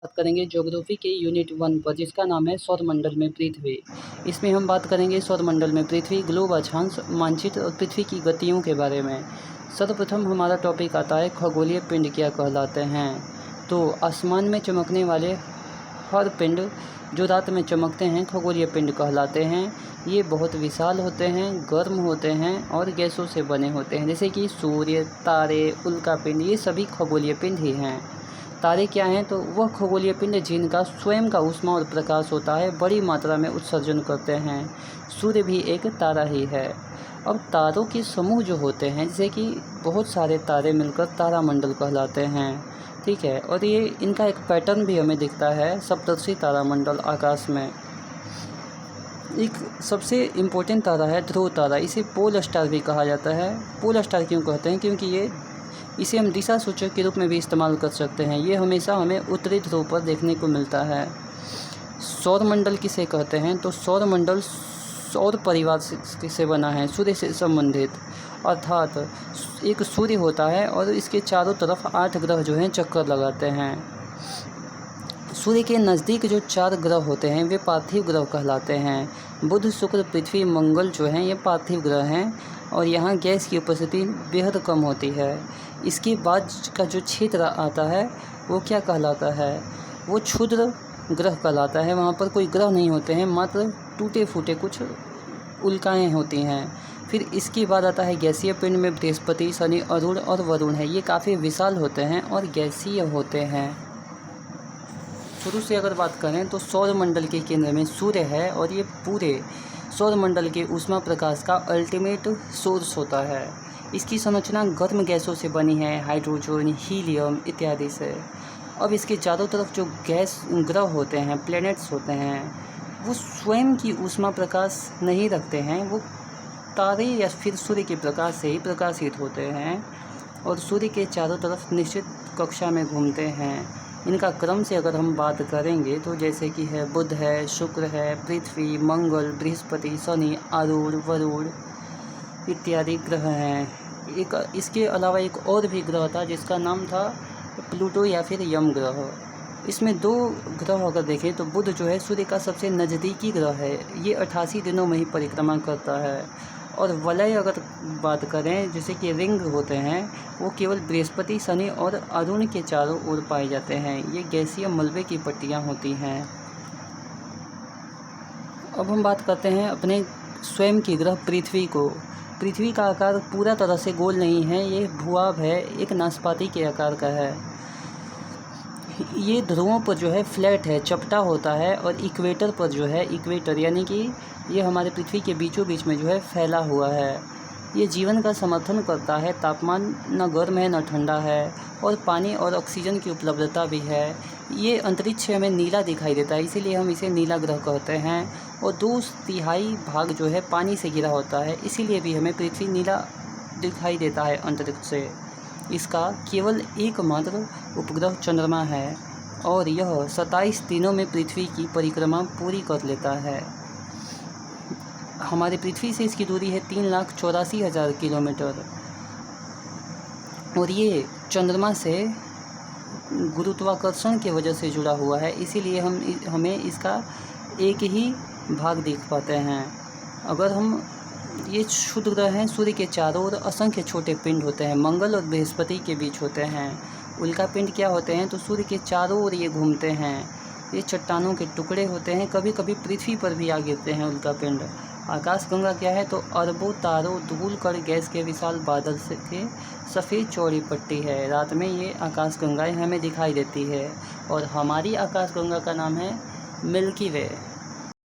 बात करेंगे ज्योग्राफी के यूनिट 1 पर, जिसका नाम है सौरमंडल में पृथ्वी। इसमें हम बात करेंगे सौरमंडल में पृथ्वी, ग्लोब अक्षांश, मानचित्र और पृथ्वी की गतियों के बारे में। सर्वप्रथम हमारा टॉपिक आता है खगोलीय पिंड क्या कहलाते हैं। तो आसमान में चमकने वाले हर पिंड जो रात में चमकते हैं खगोलीय पिंड कहलाते हैं। ये बहुत विशाल होते हैं, गर्म होते हैं और गैसों से बने होते हैं, जैसे कि सूर्य, तारे, उल्का पिंड, ये सभी खगोलीय पिंड ही हैं। तारे क्या हैं? तो वह खगोलीय पिंड जिनका स्वयं का ऊष्मा और प्रकाश होता है, बड़ी मात्रा में उत्सर्जन करते हैं। सूर्य भी एक तारा ही है। अब तारों के समूह जो होते हैं, जैसे कि बहुत सारे तारे मिलकर तारामंडल कहलाते हैं, ठीक है। और ये इनका एक पैटर्न भी हमें दिखता है सप्तर्षि तारामंडल आकाश में। एक सबसे इम्पोर्टेंट तारा है ध्रुव तारा, इसे पोल स्टार भी कहा जाता है। पोल स्टार क्यों कहते हैं? क्योंकि इसे हम दिशा सूचक के रूप में भी इस्तेमाल कर सकते हैं। ये हमेशा हमें उत्तरी ध्रुव पर देखने को मिलता है। सौरमंडल किसे कहते हैं? तो सौरमंडल सौर परिवार से बना है, सूर्य से संबंधित। अर्थात एक सूर्य होता है और इसके चारों तरफ 8 ग्रह जो हैं चक्कर लगाते हैं। सूर्य के नज़दीक जो 4 ग्रह होते हैं वे पार्थिव ग्रह कहलाते हैं। बुध, शुक्र, पृथ्वी, मंगल जो हैं ये पार्थिव ग्रह हैं और यहाँ गैस की उपस्थिति बेहद कम होती है। इसके बाद का जो क्षेत्र आता है वो क्या कहलाता है? वो क्षुद्र ग्रह कहलाता है। वहाँ पर कोई ग्रह नहीं होते हैं, मात्र टूटे फूटे कुछ उल्काएँ होती हैं। फिर इसके बाद आता है गैसीय पिंड में बृहस्पति, शनि, अरुण और वरुण है। ये काफ़ी विशाल होते हैं और गैसीय होते हैं। शुरू से अगर बात करें तो सौरमंडल के केंद्र में सूर्य है और ये पूरे सौरमंडल के ऊष्मा प्रकाश का अल्टीमेट सोर्स होता है। इसकी संरचना गर्म गैसों से बनी है, हाइड्रोजन, हीलियम इत्यादि से। अब इसके चारों तरफ जो गैस ग्रह होते हैं, प्लैनेट्स होते हैं, वो स्वयं की ऊष्मा प्रकाश नहीं रखते हैं। वो तारे या फिर सूर्य के प्रकाश से ही प्रकाशित होते हैं और सूर्य के चारों तरफ निश्चित कक्षा में घूमते हैं। इनका क्रम से अगर हम बात करेंगे तो जैसे कि है बुध है, शुक्र है, पृथ्वी, मंगल, बृहस्पति, शनि, अरुण, वरुण इत्यादि ग्रह हैं। इसके अलावा एक और भी ग्रह था जिसका नाम था प्लूटो या फिर यम ग्रह। इसमें 2 ग्रह अगर देखें तो बुध जो है सूर्य का सबसे नज़दीकी ग्रह है। ये 88 दिनों में ही परिक्रमा करता है। और वलय अगर बात करें, जैसे कि रिंग होते हैं, वो केवल बृहस्पति, शनि और अरुण के चारों ओर पाए जाते हैं। ये गैसीय मलबे की पट्टियाँ होती हैं। अब हम बात करते हैं अपने स्वयं के ग्रह पृथ्वी को। पृथ्वी का आकार पूरा तरह से गोल नहीं है, ये भूआभ है, एक नाशपाती के आकार का है। ये ध्रुवों पर जो है फ्लैट है, चपटा होता है और इक्वेटर पर जो है, इक्वेटर यानी कि ये हमारे पृथ्वी के बीचों बीच में जो है फैला हुआ है। ये जीवन का समर्थन करता है। तापमान न गर्म है न ठंडा है और पानी और ऑक्सीजन की उपलब्धता भी है। ये अंतरिक्ष हमें नीला दिखाई देता है, इसीलिए हम इसे नीला ग्रह कहते हैं। और 2/3 भाग जो है पानी से घिरा होता है, इसीलिए भी हमें पृथ्वी नीला दिखाई देता है अंतरिक्ष से। इसका केवल एकमात्र उपग्रह चंद्रमा है और यह 27 दिनों में पृथ्वी की परिक्रमा पूरी कर लेता है। हमारे पृथ्वी से इसकी दूरी है 3,84,000 किलोमीटर और ये चंद्रमा से गुरुत्वाकर्षण की वजह से जुड़ा हुआ है, इसीलिए हमें इसका एक ही भाग दिख पाते हैं। अगर हम ये क्षुद्र ग्रह हैं, सूर्य के चारों ओर असंख्य छोटे पिंड होते हैं, मंगल और बृहस्पति के बीच होते हैं। उल्का पिंड क्या होते हैं? तो सूर्य के चारों ओर ये घूमते हैं। ये चट्टानों के टुकड़े होते हैं, कभी कभी पृथ्वी पर भी आ गिरते हैं उल्का पिंड। आकाशगंगा क्या है? तो अरबों तारों, धूल कण, गैस के विशाल बादल से के सफ़ेद चौड़ी पट्टी है। रात में ये आकाशगंगाएं हमें दिखाई देती है और हमारी आकाशगंगा का नाम है मिल्की वे।